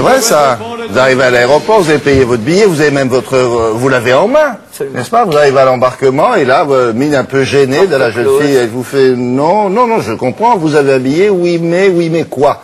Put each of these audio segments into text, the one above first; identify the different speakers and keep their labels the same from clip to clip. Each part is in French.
Speaker 1: vrai ça. Vous arrivez à l'aéroport, vous avez payé votre billet, vous avez même votre... vous l'avez en main, n'est-ce pas? Vous arrivez à l'embarquement et là, mine un peu gênée de la jeune fille, elle vous fait non, non, non, je comprends, vous avez un billet, oui mais quoi?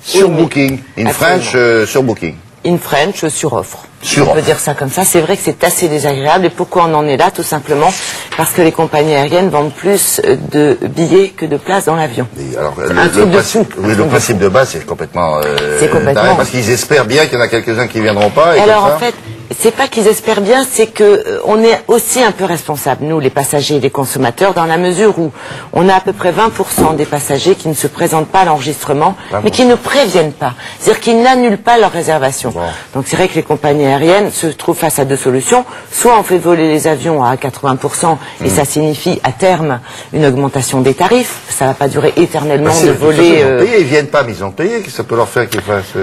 Speaker 1: Sur Booking. In French, sur Booking.
Speaker 2: In French, sur offre.
Speaker 1: Sur
Speaker 2: On peut dire ça comme ça. C'est vrai que c'est assez désagréable. Et pourquoi on en est là? Tout simplement parce que les compagnies aériennes vendent plus de billets que de places dans l'avion.
Speaker 1: Alors, le principe de base, c'est complètement...
Speaker 2: c'est complètement...
Speaker 1: parce qu'ils espèrent bien qu'il y en a quelques-uns qui viendront pas. Et
Speaker 2: alors, en fait, c'est pas qu'ils espèrent bien, c'est que on est aussi un peu responsables, nous, les passagers et les consommateurs, dans la mesure où on a à peu près 20% des passagers qui ne se présentent pas à l'enregistrement, mais qui ne préviennent pas. C'est-à-dire qu'ils n'annulent pas leur réservation. Bon. Donc, c'est vrai que les compagnies aériennes se trouvent face à deux solutions. Soit on fait voler les avions à 80%, et ça signifie à terme une augmentation des tarifs. Ça va pas durer éternellement de voler...
Speaker 1: Ils viennent pas, mais ils ont payé. Qu'est-ce que ça peut leur faire qu'ils fassent...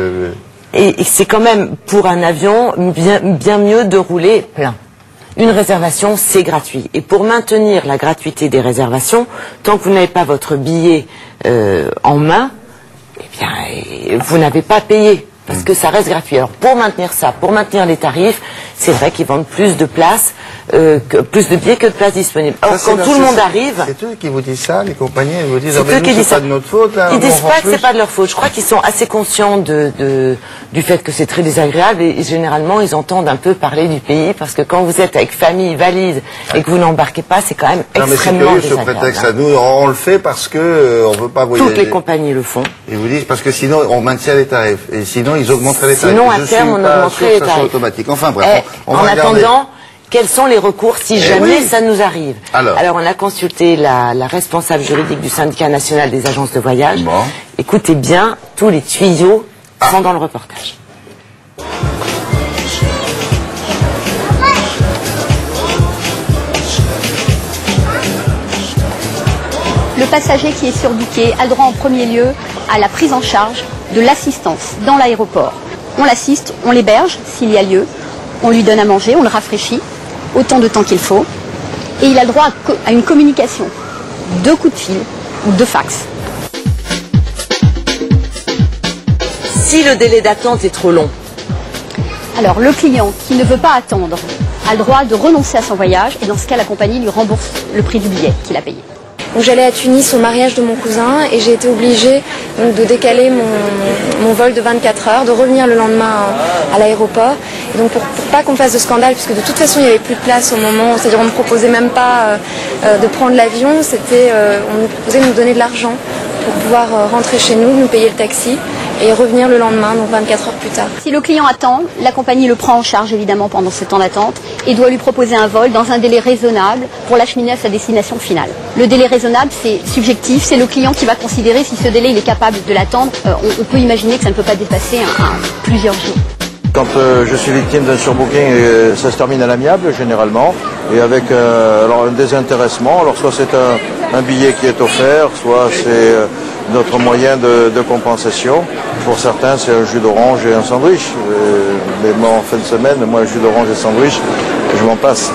Speaker 2: Et c'est quand même, pour un avion, bien mieux de rouler plein. Une réservation, c'est gratuit. Et pour maintenir la gratuité des réservations, tant que vous n'avez pas votre billet en main, eh bien, vous n'avez pas payé. Parce que ça reste gratuit. Alors, pour maintenir ça, pour maintenir les tarifs, c'est vrai qu'ils vendent plus de places, plus de billets que de places disponibles. Or, quand tout le monde arrive...
Speaker 1: C'est eux qui vous disent ça, les compagnies, ils vous disent,
Speaker 2: c'est
Speaker 1: pas de notre faute, là.
Speaker 2: Ils disent pas que c'est pas de leur faute. Je crois qu'ils sont assez conscients du fait que c'est très désagréable et généralement, ils entendent un peu parler du pays parce que quand vous êtes avec famille, valise et que vous n'embarquez pas, c'est quand même extrêmement désagréable.
Speaker 1: Ce prétexte à nous, on le fait parce que on veut pas voyager.
Speaker 2: Toutes les compagnies le font.
Speaker 1: Ils vous disent parce que sinon, on maintient les tarifs. Et sinon, ils augmenteraient les tarifs.
Speaker 2: Sinon, à terme, on augmenterait les tarifs.
Speaker 1: Automatique. Enfin, bref.
Speaker 2: En attendant, quels sont les recours si jamais ça nous arrive? Alors, on a consulté la responsable juridique du syndicat national des agences de voyage. Bon. Écoutez bien, tous les tuyaux sont dans le reportage.
Speaker 3: Le passager qui est surbooké a le droit en premier lieu à la prise en charge de l'assistance dans l'aéroport. On l'assiste, on l'héberge s'il y a lieu, on lui donne à manger, on le rafraîchit autant de temps qu'il faut et il a le droit à une communication, 2 coups de fil ou 2 fax.
Speaker 2: Si le délai d'attente est trop long?
Speaker 3: Alors le client qui ne veut pas attendre a le droit de renoncer à son voyage et dans ce cas la compagnie lui rembourse le prix du billet qu'il a payé.
Speaker 4: Donc j'allais à Tunis au mariage de mon cousin et j'ai été obligée donc, de décaler mon vol de 24 heures, de revenir le lendemain à l'aéroport. Et donc pour pas qu'on fasse de scandale, puisque de toute façon il n'y avait plus de place au moment, c'est-à-dire on ne proposait même pas de prendre l'avion, on nous proposait de nous donner de l'argent pour pouvoir rentrer chez nous, nous payer le taxi et revenir le lendemain, donc 24 heures plus tard.
Speaker 3: Si le client attend, la compagnie le prend en charge évidemment pendant ce temps d'attente et doit lui proposer un vol dans un délai raisonnable pour l'acheminer à sa destination finale. Le délai raisonnable, c'est subjectif, c'est le client qui va considérer si ce délai il est capable de l'attendre. On peut imaginer que ça ne peut pas dépasser plusieurs jours.
Speaker 5: Quand je suis victime d'un surbooking, ça se termine à l'amiable généralement et avec alors un désintéressement. Alors soit c'est un billet qui est offert, soit c'est notre moyen de compensation. Pour certains, c'est un jus d'orange et un sandwich. Mais moi, en fin de semaine, moi, un jus d'orange et sandwich, je m'en passe.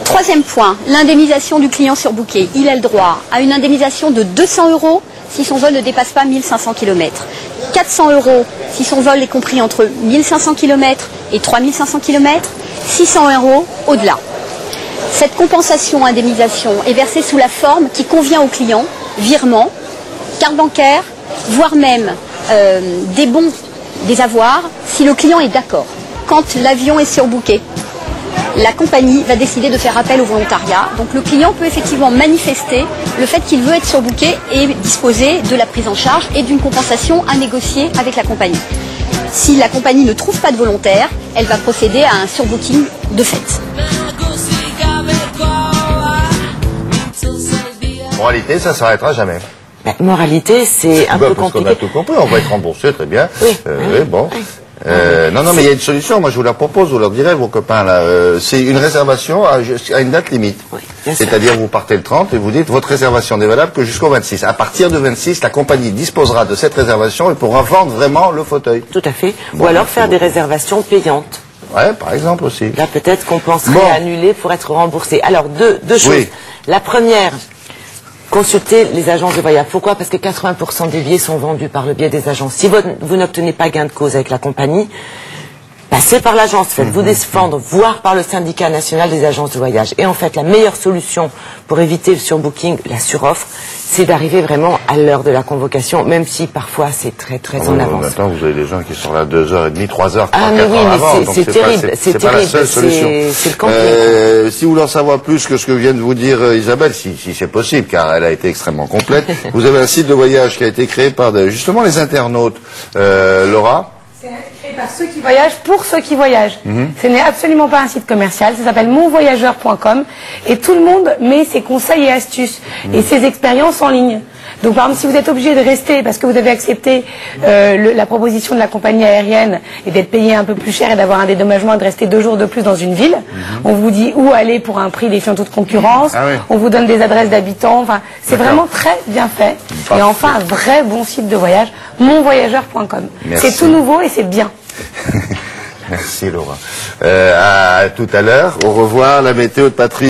Speaker 3: Troisième point, l'indemnisation du client surbooké. Il a le droit à une indemnisation de 200 € si son vol ne dépasse pas 1500 km. 400 € si son vol est compris entre 1500 km et 3500 km. 600 € au-delà. Cette compensation-indemnisation est versée sous la forme qui convient au client, virement, carte bancaire, voire même des bons, des avoirs, si le client est d'accord. Quand l'avion est surbooké, la compagnie va décider de faire appel au volontariat. Donc le client peut effectivement manifester le fait qu'il veut être surbooké et disposer de la prise en charge et d'une compensation à négocier avec la compagnie. Si la compagnie ne trouve pas de volontaire, elle va procéder à un surbooking de fait.
Speaker 1: Moralité, ça s'arrêtera jamais.
Speaker 2: Moralité, c'est un peu compliqué.
Speaker 1: Parce qu'on a tout compris, on va être remboursé, très bien. Oui. Bon. Non, mais il y a une solution. Moi, je vous la propose. Vous leur direz, vos copains, là. C'est une réservation à une date limite. Oui, c'est-à-dire, vous partez le 30 et vous dites, votre réservation n'est valable que jusqu'au 26. À partir du 26, la compagnie disposera de cette réservation et pourra vendre vraiment le fauteuil.
Speaker 2: Tout à fait. Ou alors faire des réservations payantes.
Speaker 1: Ouais, par exemple aussi.
Speaker 2: Là, peut-être qu'on penserait à annuler pour être remboursé. Alors, deux choses.
Speaker 1: Oui.
Speaker 2: La première, consultez les agences de voyage. Pourquoi? Parce que 80% des billets sont vendus par le biais des agences. Si vous n'obtenez pas gain de cause avec la compagnie, passez par l'agence, faites-vous défendre, voire par le syndicat national des agences de voyage. Et en fait, la meilleure solution pour éviter le surbooking, la suroffre, c'est d'arriver vraiment à l'heure de la convocation, même si parfois c'est très en avance.
Speaker 1: Maintenant, vous avez des gens qui sont là 2h30, 3h, 4h
Speaker 2: avant.
Speaker 1: donc
Speaker 2: c'est terrible,
Speaker 1: c'est pas la seule solution.
Speaker 2: C'est le camping.
Speaker 1: Si vous voulez en savoir plus que ce que vient de vous dire Isabelle, si c'est possible, car elle a été extrêmement complète, vous avez un site de voyage qui a été créé par justement les internautes. Laura?
Speaker 6: C'est créé par ceux qui voyagent pour ceux qui voyagent. Ce n'est absolument pas un site commercial, ça s'appelle monvoyageur.com et tout le monde met ses conseils et astuces et ses expériences en ligne. Donc par exemple, si vous êtes obligé de rester parce que vous avez accepté la proposition de la compagnie aérienne et d'être payé un peu plus cher et d'avoir un dédommagement et de rester 2 jours de plus dans une ville, on vous dit où aller pour un prix défiant toute concurrence, on vous donne des adresses d'habitants, enfin c'est vraiment très bien fait. Et enfin un vrai bon site de voyage, monvoyageur.com. C'est tout nouveau et c'est bien.
Speaker 1: Merci Laura. À tout à l'heure. Au revoir, la météo de Patrice.